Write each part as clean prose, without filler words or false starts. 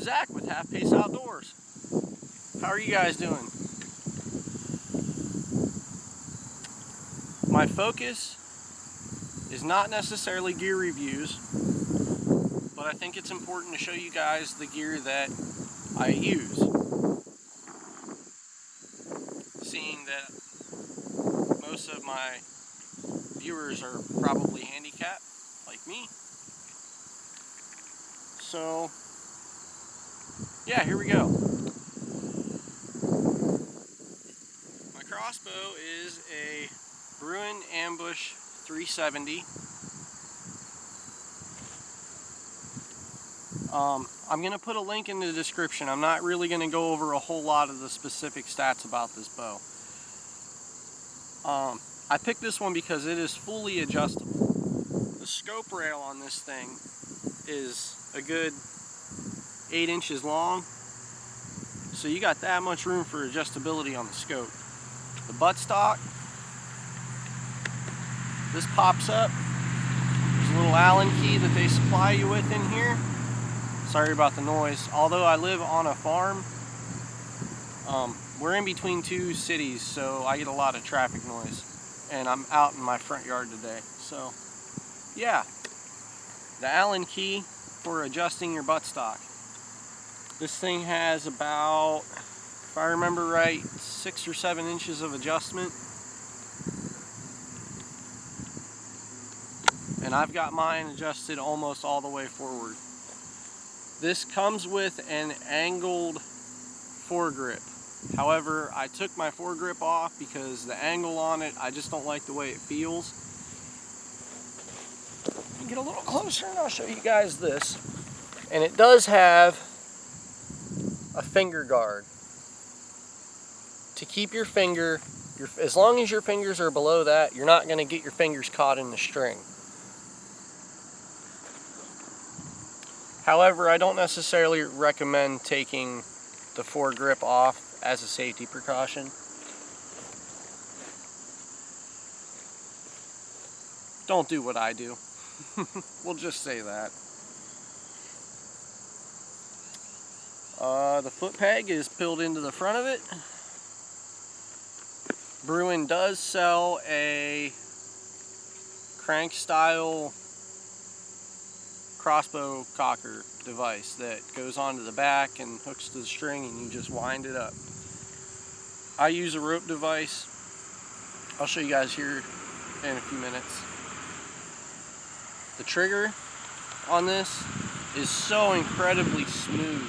Zach with Half Pace Outdoors. How are you guys doing? My focus is not necessarily gear reviews, but I think it's important to show you guys the gear that I use. Seeing that most of my viewers are probably handicapped like me. So, yeah, here we go. My crossbow is a Bruin Ambush 370. I'm going to put a link in the description. I'm not really going to go over a whole lot of the specific stats about this bow. I picked this one because it is fully adjustable. The scope rail on this thing is a good 8 inches long, so you got that much room for adjustability on the scope. The buttstock, this pops up. There's a little Allen key that they supply you with in here. Sorry about the noise. Although I live on a farm, we're in between two cities, so I get a lot of traffic noise. And I'm out in my front yard today. So, yeah. The Allen key for adjusting your buttstock. This thing has about, if I remember right, 6 or 7 inches of adjustment. And I've got mine adjusted almost all the way forward. This comes with an angled foregrip. However, I took my foregrip off because the angle on it, I just don't like the way it feels. Get a little closer and I'll show you guys this. And it does have a finger guard to keep your finger, as long as your fingers are below that, you're not going to get your fingers caught in the string. However, I don't necessarily recommend taking the foregrip off as a safety precaution. Don't do what I do. We'll just say that. The foot peg is peeled into the front of it. Bruin does sell a crank style crossbow cocker device that goes onto the back and hooks to the string and you just wind it up. I use a rope device. I'll show you guys here in a few minutes. The trigger on this is so incredibly smooth.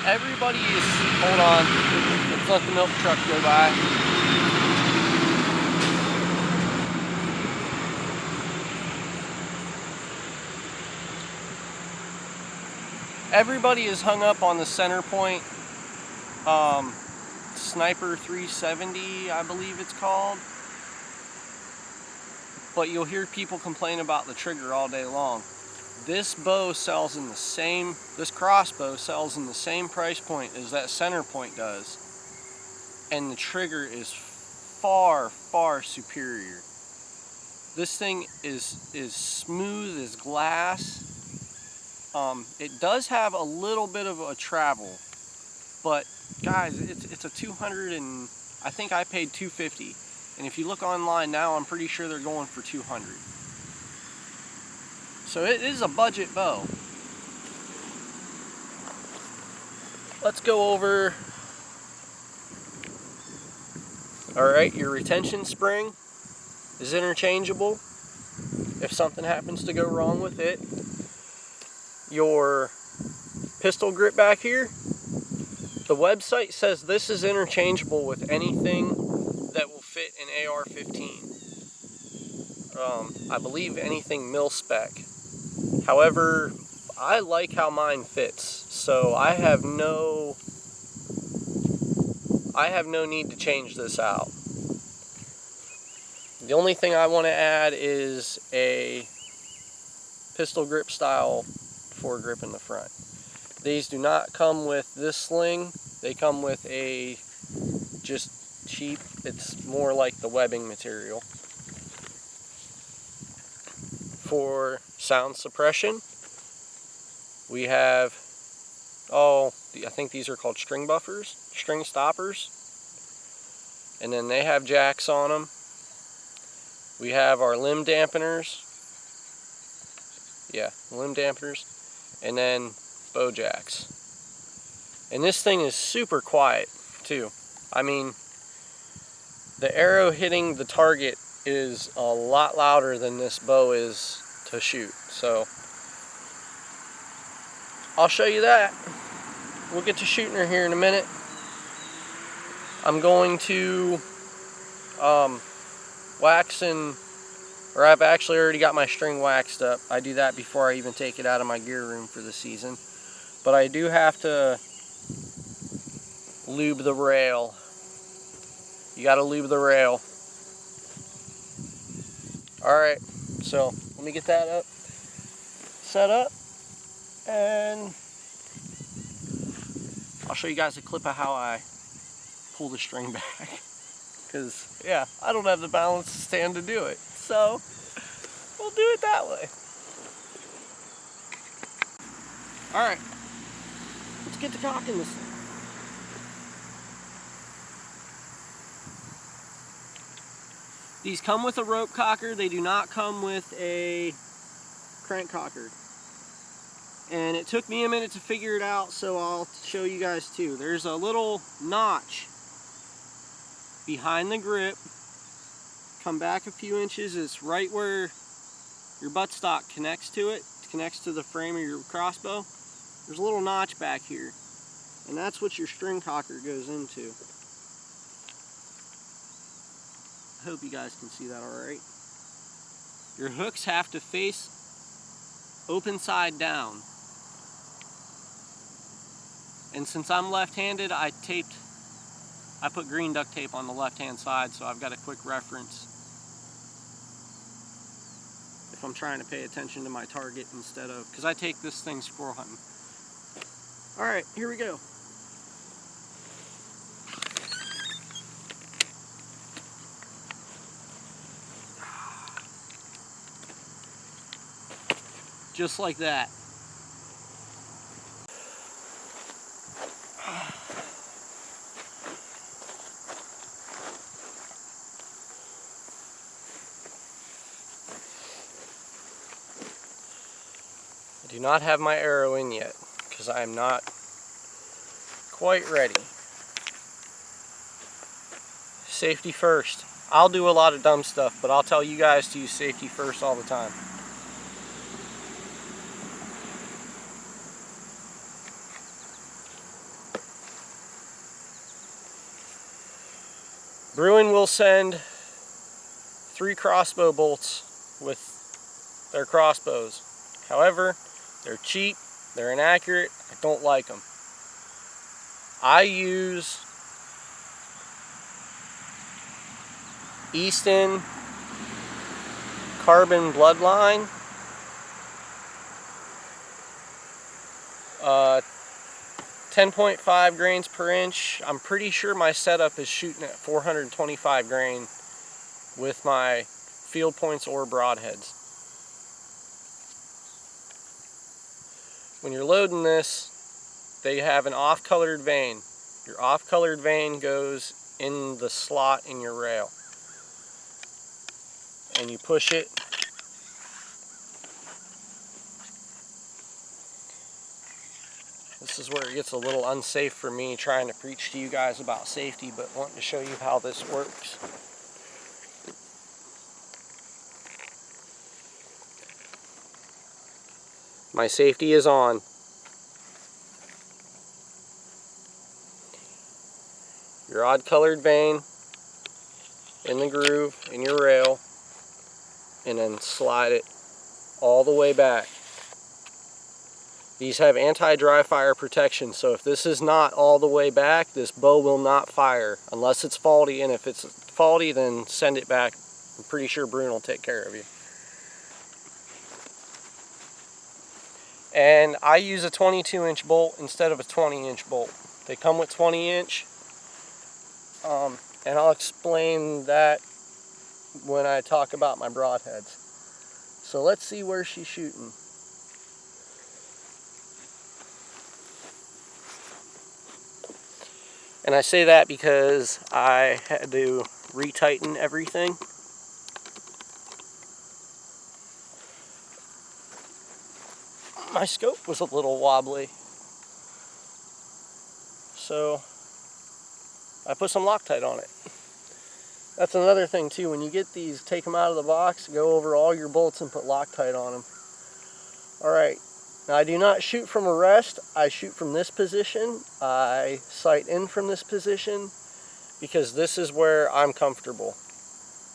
Everybody is, hold on, let's let the milk truck go by. Everybody is hung up on the center point Sniper 370, I believe it's called. But you'll hear people complain about the trigger all day long. This bow sells in the same, this crossbow sells in the same price point as that center point does. And the trigger is far, far superior. This thing is smooth as glass. It does have a little bit of a travel, but guys, it's a 200 and I think I paid $250. And if you look online now, I'm pretty sure they're going for $200. So it is a budget bow. Let's go over. Alright, your retention spring is interchangeable if something happens to go wrong with it. Your pistol grip back here, the website says this is interchangeable with anything that will fit an AR-15. I believe anything mil-spec. However, I like how mine fits, so I have no need to change this out. The only thing I want to add is a pistol grip style foregrip in the front. These do not come with this sling. They come with a just cheap, it's more like the webbing material. For sound suppression, We have, I think these are called string buffers, string stoppers. And then they have jacks on them. We have our limb dampeners. Yeah, limb dampeners. And then bow jacks. And this thing is super quiet too. I mean, the arrow hitting the target is a lot louder than this bow is to shoot. So I'll show you that. We'll get to shooting her here in a minute. I'm going to or I've actually already got my string waxed up. I do that before I even take it out of my gear room for the season. But I do have to lube the rail. You gotta lube the rail. Alright, so let me get that set up, and I'll show you guys a clip of how I pull the string back. Because, yeah, I don't have the balance to stand to do it. So, we'll do it that way. Alright, let's get to cocking this thing. These come with a rope cocker. They do not come with a crank cocker. And it took me a minute to figure it out, so I'll show you guys too. There's a little notch behind the grip. Come back a few inches. It's right where your buttstock connects to it. It connects to the frame of your crossbow. There's a little notch back here, and that's what your string cocker goes into. I hope you guys can see that alright. Your hooks have to face open side down. And since I'm left-handed, I put green duct tape on the left-hand side, so I've got a quick reference if I'm trying to pay attention to my target instead of, because I take this thing squirrel hunting. Alright, here we go. Just like that. I do not have my arrow in yet because I am not quite ready. Safety first. I'll do a lot of dumb stuff, but I'll tell you guys to use safety first all the time. Bruin will send 3 crossbow bolts with their crossbows. However, they're cheap, they're inaccurate, I don't like them. I use Easton Carbon Bloodline, 10.5 grains per inch. I'm pretty sure my setup is shooting at 425 grain with my field points or broadheads. When you're loading this, they have an off-colored vein. Your off-colored vein goes in the slot in your rail. And you push it. This is where it gets a little unsafe for me, trying to preach to you guys about safety, but wanting to show you how this works. My safety is on. Your odd colored vein in the groove in your rail, and then slide it all the way back. These have anti-dry fire protection, so if this is not all the way back, this bow will not fire unless it's faulty, and if it's faulty, then send it back. I'm pretty sure Bruin will take care of you. And I use a 22-inch bolt instead of a 20-inch bolt. They come with 20-inch, and I'll explain that when I talk about my broadheads. So let's see where she's shooting. And I say that because I had to retighten everything. My scope was a little wobbly, so I put some Loctite on it. That's another thing too, when you get these, take them out of the box, go over all your bolts and put Loctite on them. Alright, now I do not shoot from a rest, I shoot from this position. I sight in from this position because this is where I'm comfortable.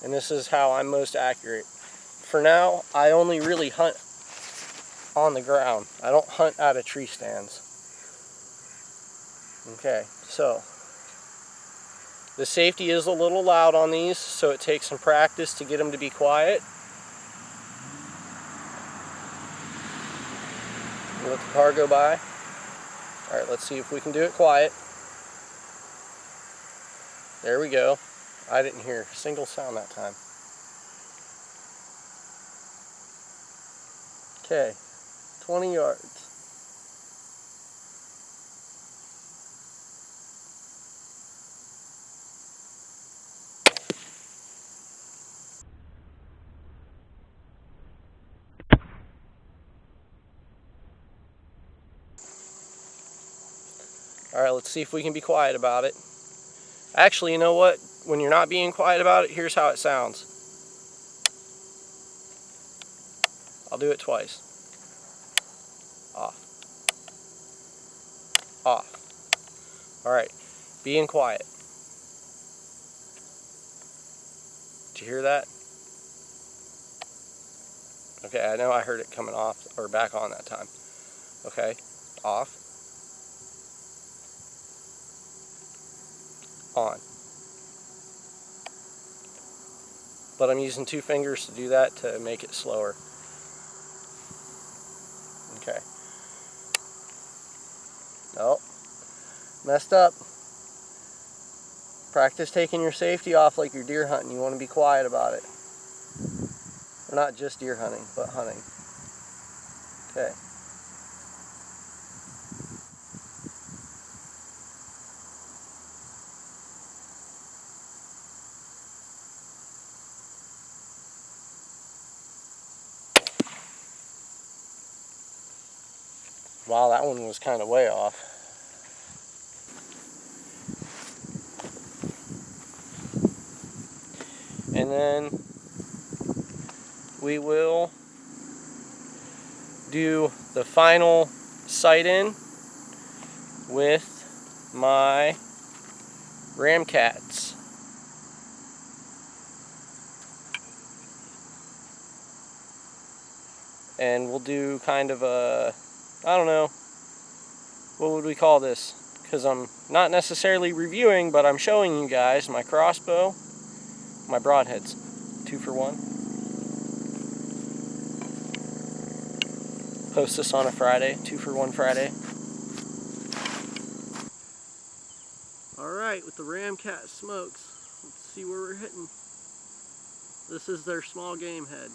And this is how I'm most accurate. For now, I only really hunt on the ground. I don't hunt out of tree stands. Okay, so the safety is a little loud on these, so it takes some practice to get them to be quiet. Let the car go by. Alright, let's see if we can do it quiet. There we go. I didn't hear a single sound that time. Okay, 20 yards. Alright, let's see if we can be quiet about it. Actually, you know what? When you're not being quiet about it, here's how it sounds. I'll do it twice. Off. Off. Alright, being quiet. Did you hear that? Okay, I know I heard it coming off, or back on that time. Okay, off. On. But I'm using 2 fingers to do that to make it slower. Okay. Nope. Messed up. Practice taking your safety off like you're deer hunting. You want to be quiet about it. Or not just deer hunting, but hunting. Okay. Wow, that one was kind of way off. And then we will do the final sight in with my Ramcats. And we'll do kind of a, I don't know, what would we call this? Because I'm not necessarily reviewing, but I'm showing you guys my crossbow, my broadheads, 2 for 1. Post this on a Friday, 2 for 1 Friday. Alright, with the Ramcat smokes, let's see where we're hitting. This is their small game head.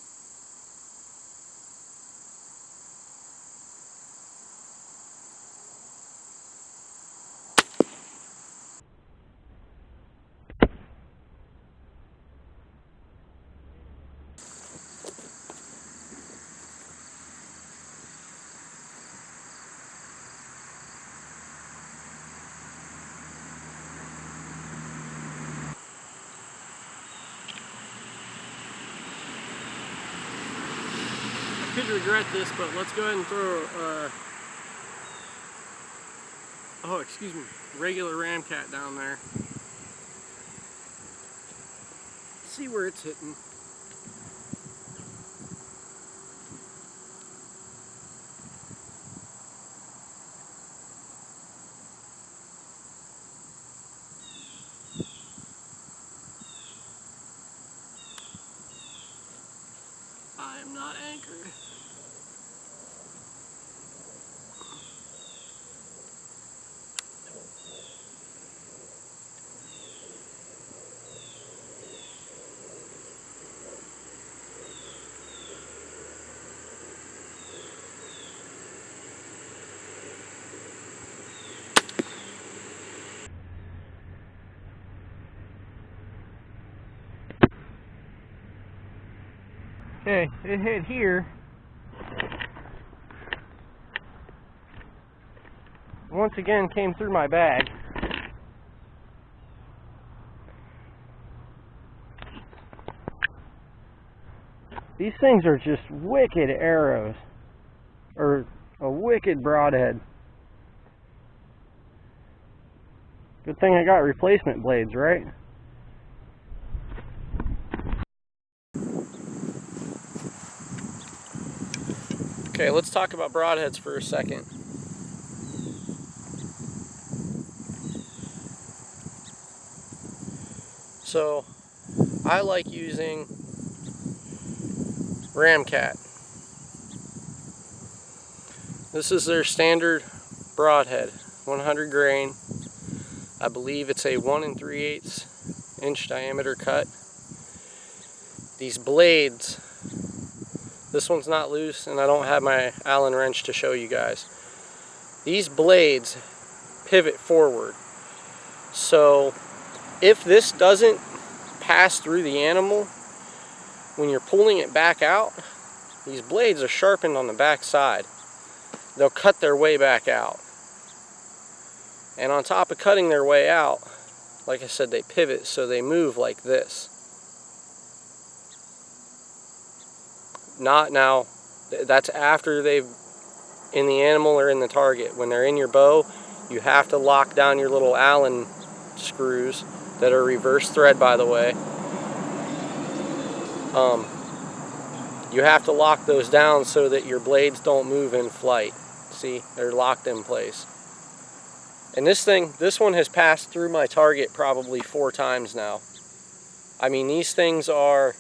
I could regret this, but let's go ahead and throw regular Ramcat down there. See where it's hitting. I am not anchored. Okay, it hit here. Once again came through my bag. These things are just wicked arrows, or a wicked broadhead. Good thing I got replacement blades, right? Okay, let's talk about broadheads for a second. So, I like using Ramcat. This is their standard broadhead, 100 grain. I believe it's a 1 3/8 inch diameter cut. These blades, this one's not loose, and I don't have my Allen wrench to show you guys. These blades pivot forward. So if this doesn't pass through the animal, when you're pulling it back out, these blades are sharpened on the back side. They'll cut their way back out. And on top of cutting their way out, like I said, they pivot, so they move like this. Not now, that's after they've in the animal or in the target. When they're in your bow, you have to lock down your little Allen screws that are reverse thread, by the way. You have to lock those down so that your blades don't move in flight. See, they're locked in place. And this one has passed through my target probably 4 times now. I mean, these things are,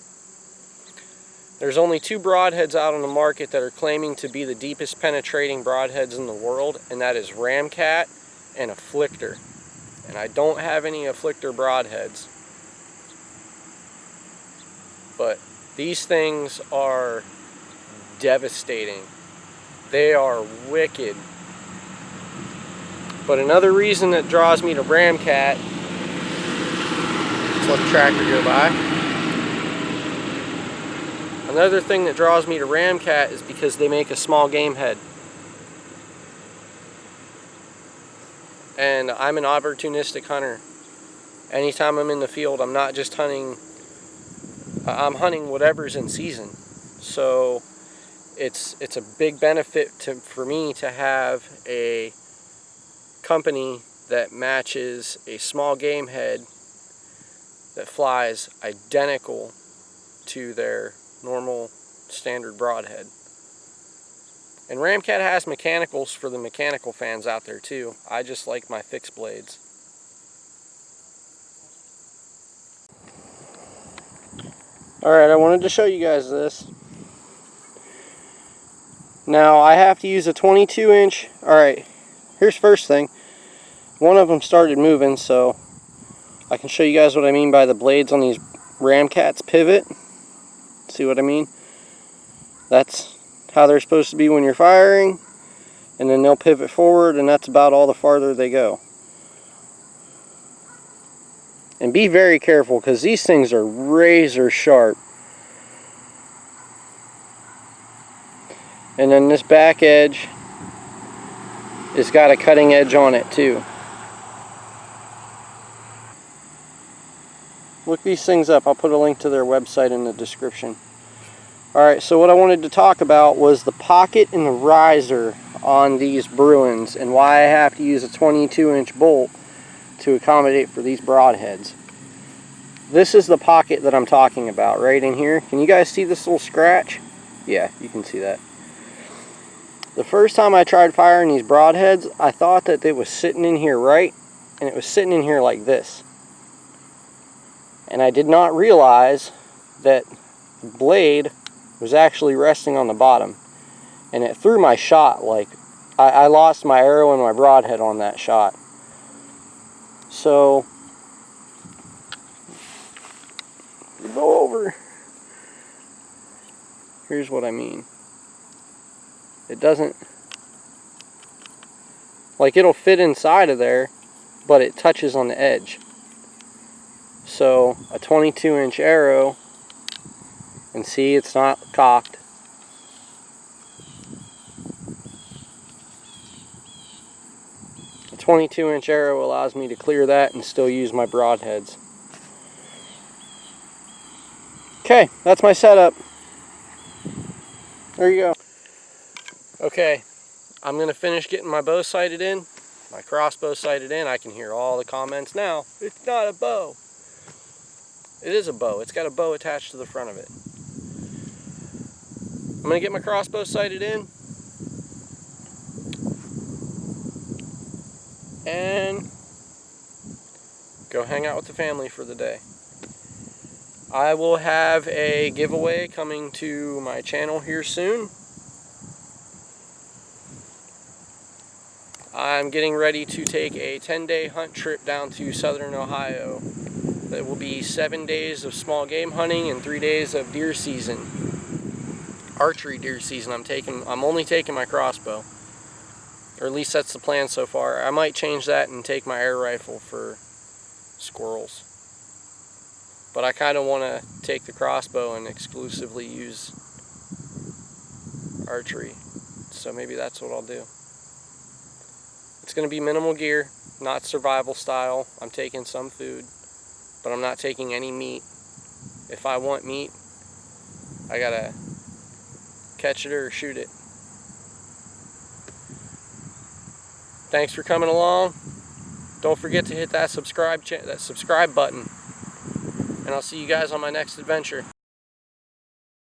there's only 2 broadheads out on the market that are claiming to be the deepest penetrating broadheads in the world, and that is Ramcat and Afflictor. And I don't have any Afflictor broadheads. But these things are devastating. They are wicked. But another reason that draws me to Ramcat, let's let the tractor go by. Another thing that draws me to Ramcat is because they make a small game head. And I'm an opportunistic hunter. Anytime I'm in the field, I'm not just hunting, I'm hunting whatever's in season. So it's a big benefit for me to have a company that matches a small game head that flies identical to their normal standard broadhead. And Ramcat has mechanicals for the mechanical fans out there too. I just like my fixed blades. Alright, I wanted to show you guys this. Now I have to use a 22 inch. Alright, here's first thing. One of them started moving, so I can show you guys what I mean by the blades on these Ramcats pivot. See what I mean? That's how they're supposed to be when you're firing, and then they'll pivot forward, and that's about all the farther they go. And be very careful, because these things are razor sharp. And then this back edge has got a cutting edge on it too. Look these things up. I'll put a link to their website in the description. Alright, so what I wanted to talk about was the pocket and the riser on these Bruins, and why I have to use a 22 inch bolt to accommodate for these broadheads. This is the pocket that I'm talking about, right in here. Can you guys see this little scratch? Yeah, you can see that. The first time I tried firing these broadheads, I thought that it was sitting in here right, and it was sitting in here like this. And I did not realize that the blade was actually resting on the bottom. And it threw my shot, like, I lost my arrow and my broadhead on that shot. So, go over. Here's what I mean. It doesn't, like, it'll fit inside of there, but it touches on the edge. So a 22 inch arrow And see, it's not cocked. A 22-inch arrow allows me to clear that and still use my broadheads. Okay, that's my setup. There you go. Okay, I'm going to finish getting my bow sighted in, my crossbow sighted in. I can hear all the comments now. It's not a bow. It is a bow. It's got a bow attached to the front of it. I'm going to get my crossbow sighted in and go hang out with the family for the day. I will have a giveaway coming to my channel here soon. I'm getting ready to take a 10-day hunt trip down to southern Ohio. It will be 7 days of small game hunting and 3 days of deer season. Archery deer season. I'm only taking my crossbow. Or at least that's the plan so far. I might change that and take my air rifle for squirrels. But I kind of want to take the crossbow and exclusively use archery. So maybe that's what I'll do. It's going to be minimal gear, not survival style. I'm taking some food, but I'm not taking any meat. If I want meat, I gotta catch it or shoot it. Thanks for coming along. Don't forget to hit that subscribe button. And I'll see you guys on my next adventure.